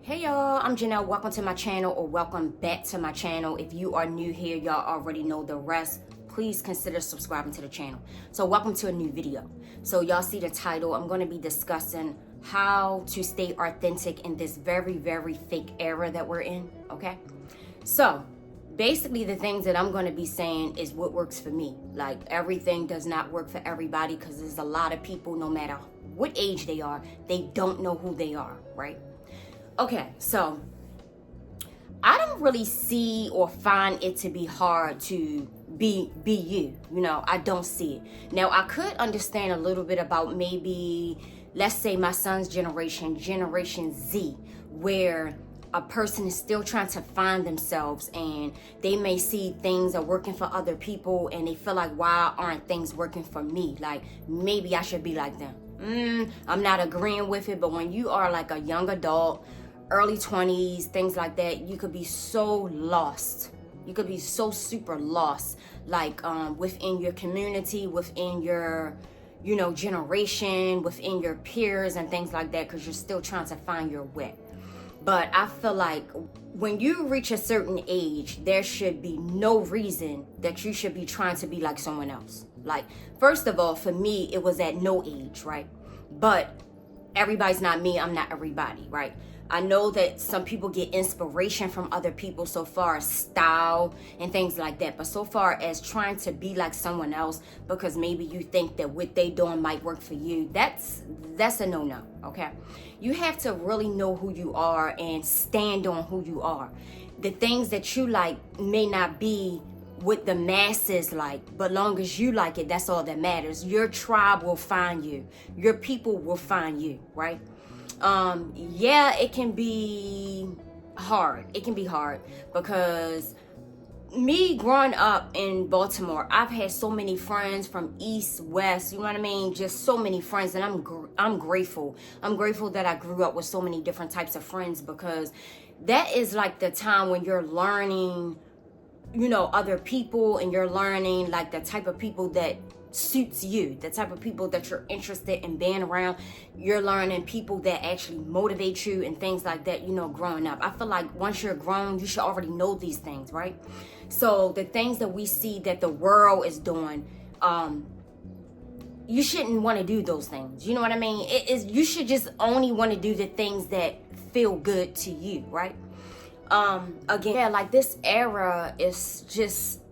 Hey y'all, I'm Janelle. Welcome to my channel, or welcome back to my channel. If you are new here, y'all already know the rest. Please consider subscribing to the channel. So welcome to a new video. So y'all see the title. I'm going to be discussing how to stay authentic in this very, very fake era that we're in. Okay. So basically the things that I'm going to be saying is what works for me. Like, everything does not work for everybody, because there's a lot of people, no matter what age they are, they don't know who they are, right? Okay, so I don't really see or find it to be hard to be you. You know, I don't see it. Now, I could understand a little bit about maybe, let's say, my son's generation, Generation Z, where a person is still trying to find themselves, and they may see things are working for other people and they feel like, why aren't things working for me? Like, maybe I should be like them. I'm not agreeing with it, but when you are like a young adult, early 20s, things like that, you could be so lost. You could be so super lost, like within your community, within your, generation, within your peers and things like that, because you're still trying to find your way. But I feel like when you reach a certain age, there should be no reason that you should be trying to be like someone else. Like, first of all, for me, it was at no age, right? But everybody's not me. I'm not everybody, right? I know that some people get inspiration from other people so far as style and things like that. But so far as trying to be like someone else because maybe you think that what they doing might work for you, that's a no-no, okay? You have to really know who you are and stand on who you are. The things that you like may not be what the masses like, but long as you like it, that's all that matters. Your tribe will find you. Your people will find you, right? Yeah, it can be hard. It can be hard because me growing up in Baltimore, I've had so many friends from East, West, you know what I mean? Just so many friends, and I'm grateful. I'm grateful that I grew up with so many different types of friends, because that is like the time when you're learning, other people, and you're learning like the type of people that suits you, the type of people that you're interested in being around. You're learning people that actually motivate you and things like that, growing up. I feel like once you're grown, you should already know these things, right? So the things that we see that the world is doing, you shouldn't want to do those things. You know what I mean? You should just only want to do the things that feel good to you, right? Again, yeah, like, this era is just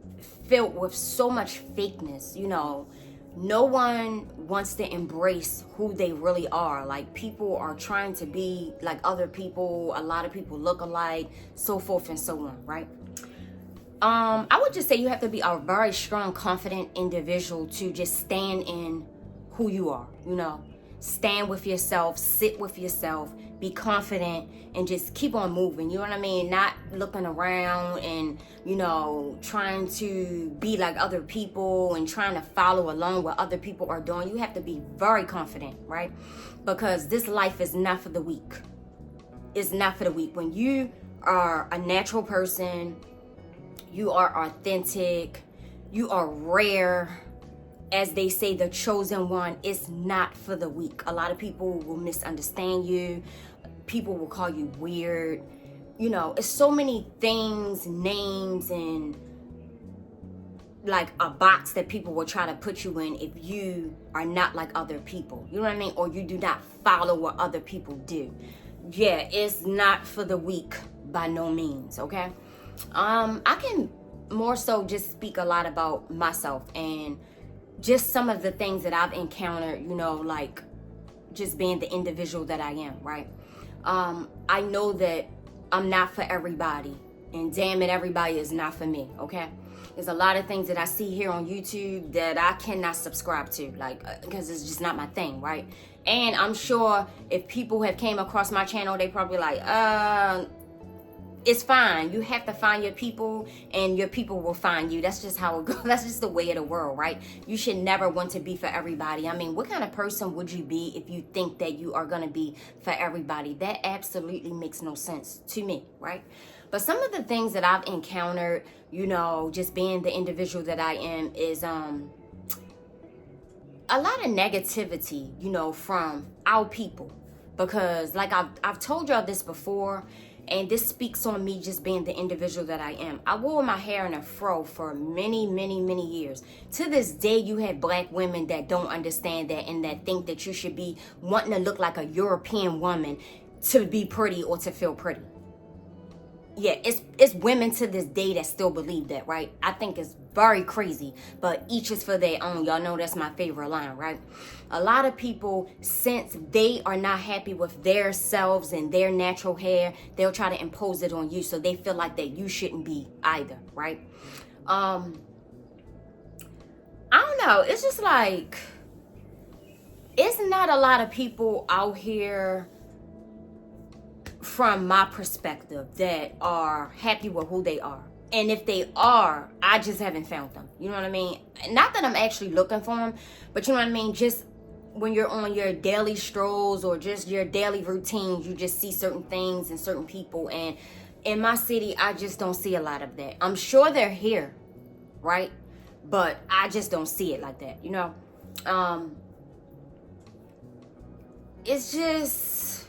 filled with so much fakeness. No one wants to embrace who they really are. Like, people are trying to be like other people. A lot of people look alike, so forth and so on, right? I would just say you have to be a very strong, confident individual to just stand in who you are. Stand with yourself, sit with yourself, be confident, and just keep on moving. You know what I mean? Not looking around and, trying to be like other people and trying to follow along what other people are doing. You have to be very confident, right? Because this life is not for the weak. It's not for the weak. When you are a natural person, you are authentic, you are rare. As they say, the chosen one is not for the weak. A lot of people will misunderstand you. People will call you weird. It's so many things, names, and like a box that people will try to put you in if you are not like other people. You know what I mean? Or you do not follow what other people do. Yeah, it's not for the weak by no means, okay? I can more so just speak a lot about myself and just some of the things that I've encountered, like just being the individual that I am, right? I know that I'm not for everybody, and damn it, everybody is not for me, okay? There's a lot of things that I see here on YouTube that I cannot subscribe to, like, because it's just not my thing, right? And I'm sure if people have came across my channel, they probably like, it's fine. You have to find your people, and your people will find you. That's just how it goes. That's just the way of the world, right? You should never want to be for everybody. I mean, what kind of person would you be if you think that you are going to be for everybody? That absolutely makes no sense to me, right? But some of the things that I've encountered, just being the individual that I am, is a lot of negativity, from our people. because like I've told y'all this before, and this speaks on me just being the individual that I am. I wore my hair in a fro for many, many, many years. To this day, you have black women that don't understand that and that think that you should be wanting to look like a European woman to be pretty or to feel pretty. Yeah, it's women to this day that still believe that, right? I think it's very crazy, but each is for their own. Y'all know that's my favorite line, right? A lot of people, since they are not happy with their selves and their natural hair, they'll try to impose it on you, so they feel like that you shouldn't be either, right? I don't know. It's just like, it's not a lot of people out here, from my perspective, that are happy with who they are. And if they are, I just haven't found them. You know what I mean? Not that I'm actually looking for them, but you know what I mean? Just when you're on your daily strolls or just your daily routines, you just see certain things and certain people. And in my city, I just don't see a lot of that. I'm sure they're here, right? But I just don't see it like that, you know? It's just,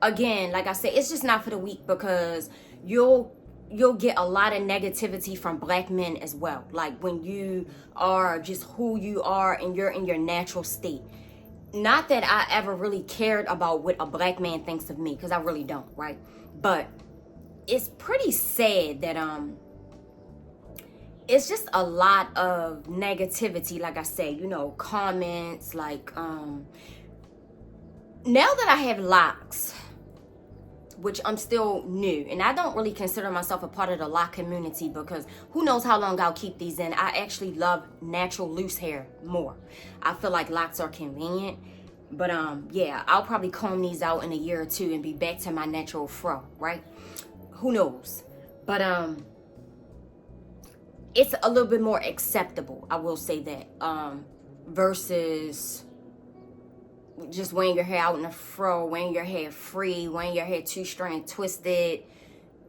again, like I said, it's just not for the weak, because you'll get a lot of negativity from black men as well. Like when you are just who you are and you're in your natural state. Not that I ever really cared about what a black man thinks of me, because I really don't, right? But it's pretty sad that it's just a lot of negativity, like I say, you know, comments like now that I have locks, which I'm still new, and I don't really consider myself a part of the lock community, because who knows how long I'll keep these in. I actually love natural loose hair more. I feel like locks are convenient, but yeah, I'll probably comb these out in a year or two and be back to my natural fro, right? Who knows? But it's a little bit more acceptable, I will say that, versus just wearing your hair out in a fro, wearing your hair free, wearing your hair two-strand twisted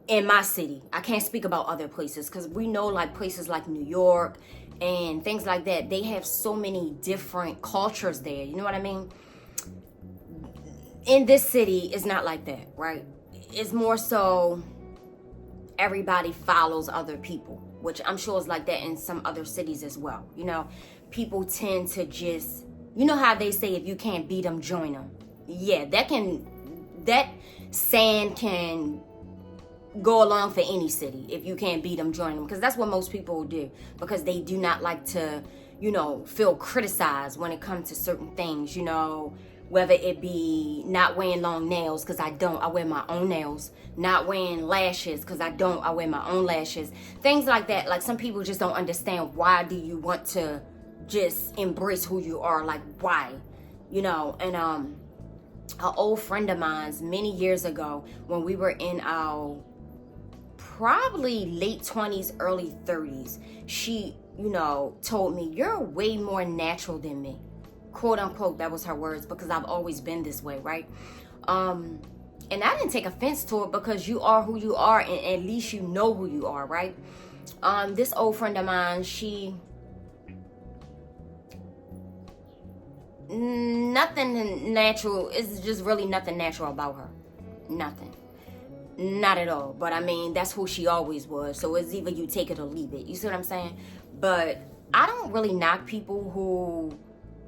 in my city. I can't speak about other places, because we know like places like New York and things like that, they have so many different cultures there. You know what I mean? In this city, it's not like that, right? It's more so everybody follows other people, which I'm sure is like that in some other cities as well. You know, people tend to just, you know how they say, if you can't beat them, join them. Yeah, that saying can go along for any city. If you can't beat them, join them. Because that's what most people do. Because they do not like to, you know, feel criticized when it comes to certain things, you know, whether it be not wearing long nails, because I don't, I wear my own nails. Not wearing lashes, because I don't, I wear my own lashes. Things like that. Like, some people just don't understand, why do you want to just embrace who you are? Like, why? You know? And an old friend of mine's many years ago, when we were in our probably late 20s, early 30s, she, you know, told me, you're way more natural than me. Quote unquote, that was her words, because I've always been this way, right? And I didn't take offense to it, because you are who you are, and at least you know who you are, right? This old friend of mine, she, nothing natural, it's just really nothing natural about her. Nothing. Not at all. But I mean, that's who she always was. So it's either you take it or leave it. You see what I'm saying? But I don't really knock people who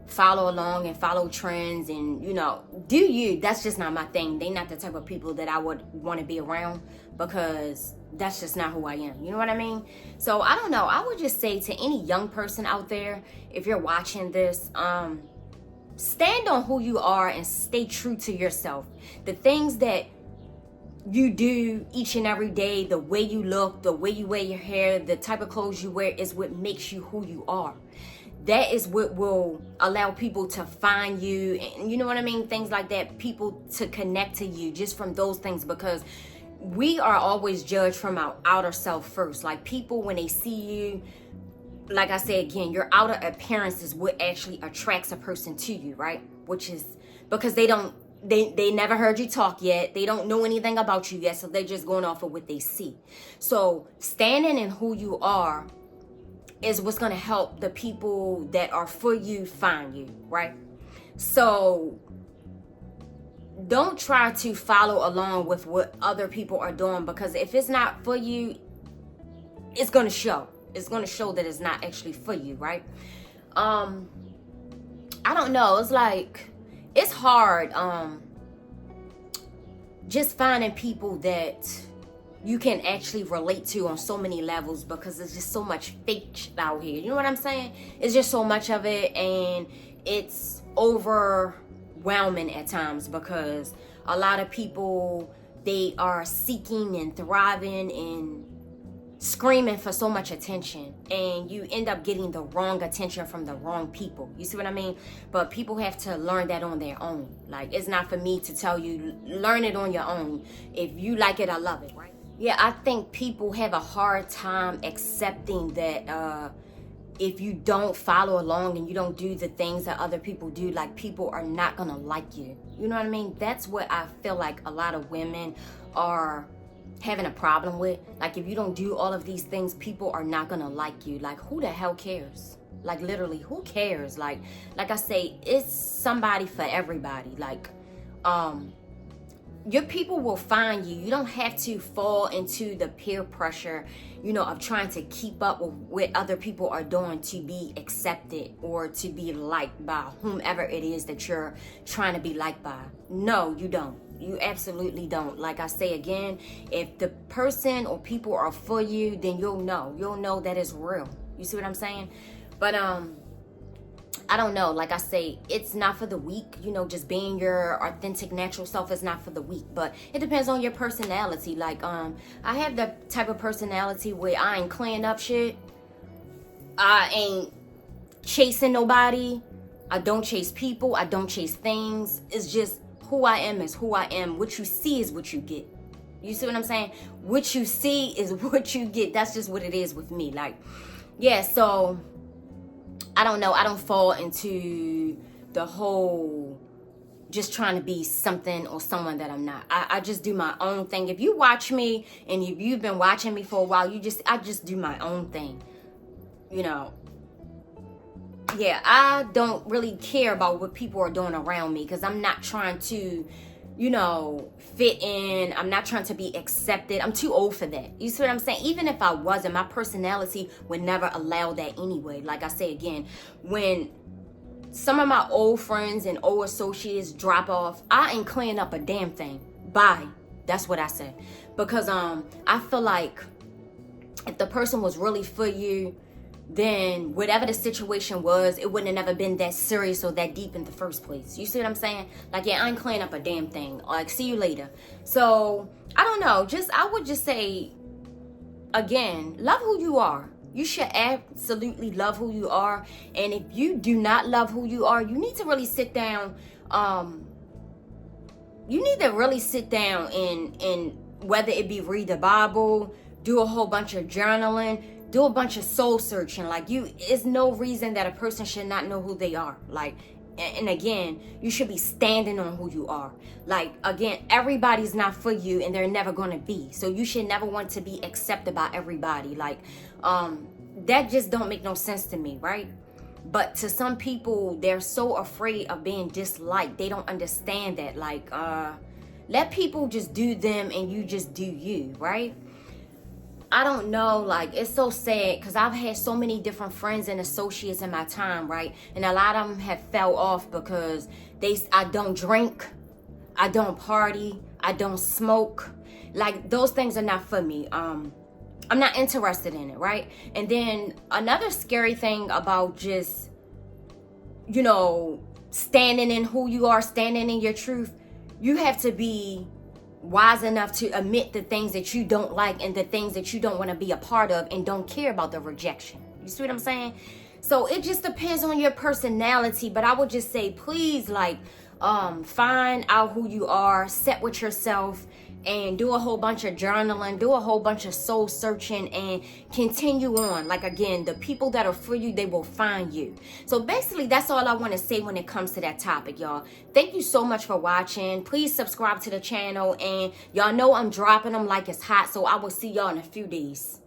follow along and follow trends, and, you know, do you. That's just not my thing. They not the type of people that I would want to be around, because that's just not who I am. You know what I mean? So I don't know. I would just say to any young person out there, if you're watching this, stand on who you are and stay true to yourself. The things that you do each and every day, the way you look, the way you wear your hair, the type of clothes you wear, is what makes you who you are. That is what will allow people to find you, and you know what I mean? Things like that, people to connect to you just from those things, because we are always judged from our outer self first. Like, people, when they see you, like I said again, your outer appearance is what actually attracts a person to you, right? Which is because they never heard you talk yet. They don't know anything about you yet, so they're just going off of what they see. So standing in who you are is what's going to help the people that are for you find you, right? So don't try to follow along with what other people are doing, because if it's not for you, it's going to show. It's going to show that it's not actually for you, right? I don't know. It's like, it's hard just finding people that you can actually relate to on so many levels, because there's just so much fake out here. You know what I'm saying? It's just so much of it, and it's overwhelming at times, because a lot of people, they are seeking and thriving and screaming for so much attention, and you end up getting the wrong attention from the wrong people. You see what I mean? But people have to learn that on their own. Like, it's not for me to tell you, learn it on your own. If you like it, I love it, right? Yeah, I think people have a hard time accepting that if you don't follow along and you don't do the things that other people do, like, people are not gonna like you. You know what I mean? That's what I feel like a lot of women are having a problem with. Like, if you don't do all of these things, people are not gonna like you. Like, who the hell cares? Like, literally, who cares? Like I say, it's somebody for everybody. Like, your people will find you. You don't have to fall into the peer pressure, you know, of trying to keep up with what other people are doing to be accepted or to be liked by whomever it is that you're trying to be liked by. No, you don't. You absolutely don't. Like I say again, if the person or people are for you, then you'll know that it's real. You see what I'm saying? But I don't know. Like I say, it's not for the weak. You know, just being your authentic, natural self is not for the weak. But it depends on your personality. Like, I have the type of personality where I ain't cleaning up shit. I ain't chasing nobody. I don't chase people. I don't chase things. It's just who I am is who I am. What you see is what you get. You see what I'm saying? What you see is what you get. That's just what it is with me. Like, yeah, so I don't know. I don't fall into the whole just trying to be something or someone that I'm not. I just do my own thing. If you watch me and if you've been watching me for a while, I just do my own thing. You know, yeah, I don't really care about what people are doing around me, because I'm not trying to, you know, fit in. I'm not trying to be accepted. I'm too old for that. You see what I'm saying? Even if I wasn't, my personality would never allow that anyway. Like I say again, when some of my old friends and old associates drop off, I ain't cleaning up a damn thing. Bye. That's what I said. Because I feel like if the person was really for you, then whatever the situation was, it wouldn't have never been that serious or that deep in the first place. You see what I'm saying? Like, yeah, I ain't cleaning up a damn thing. Like, see you later. So, I don't know. I would just say, again, love who you are. You should absolutely love who you are. And if you do not love who you are, you need to really sit down. You need to really sit down and whether it be read the Bible, do a whole bunch of journaling, do a bunch of soul searching. Like, it's no reason that a person should not know who they are. Like, and again, you should be standing on who you are. Like, again, everybody's not for you, and they're never going to be. So you should never want to be accepted by everybody. Like, that just don't make no sense to me, right? But to some people, they're so afraid of being disliked. They don't understand that. Like, let people just do them, and you just do you, right? I don't know, like, it's so sad, because I've had so many different friends and associates in my time, right? And a lot of them have fell off because I don't drink, I don't party, I don't smoke. Like, those things are not for me. I'm not interested in it, right? And then another scary thing about just, you know, standing in who you are, standing in your truth, you have to be wise enough to admit the things that you don't like and the things that you don't want to be a part of and don't care about the rejection. You see what I'm saying? So it just depends on your personality. But I would just say, please, like, find out who you are, set with yourself, and do a whole bunch of journaling, do a whole bunch of soul searching, and continue on. Like, again, the people that are for you, they will find you. So basically, that's all I want to say when it comes to that topic, y'all. Thank you so much for watching. Please subscribe to the channel, and y'all know I'm dropping them like it's hot, so I will see y'all in a few days.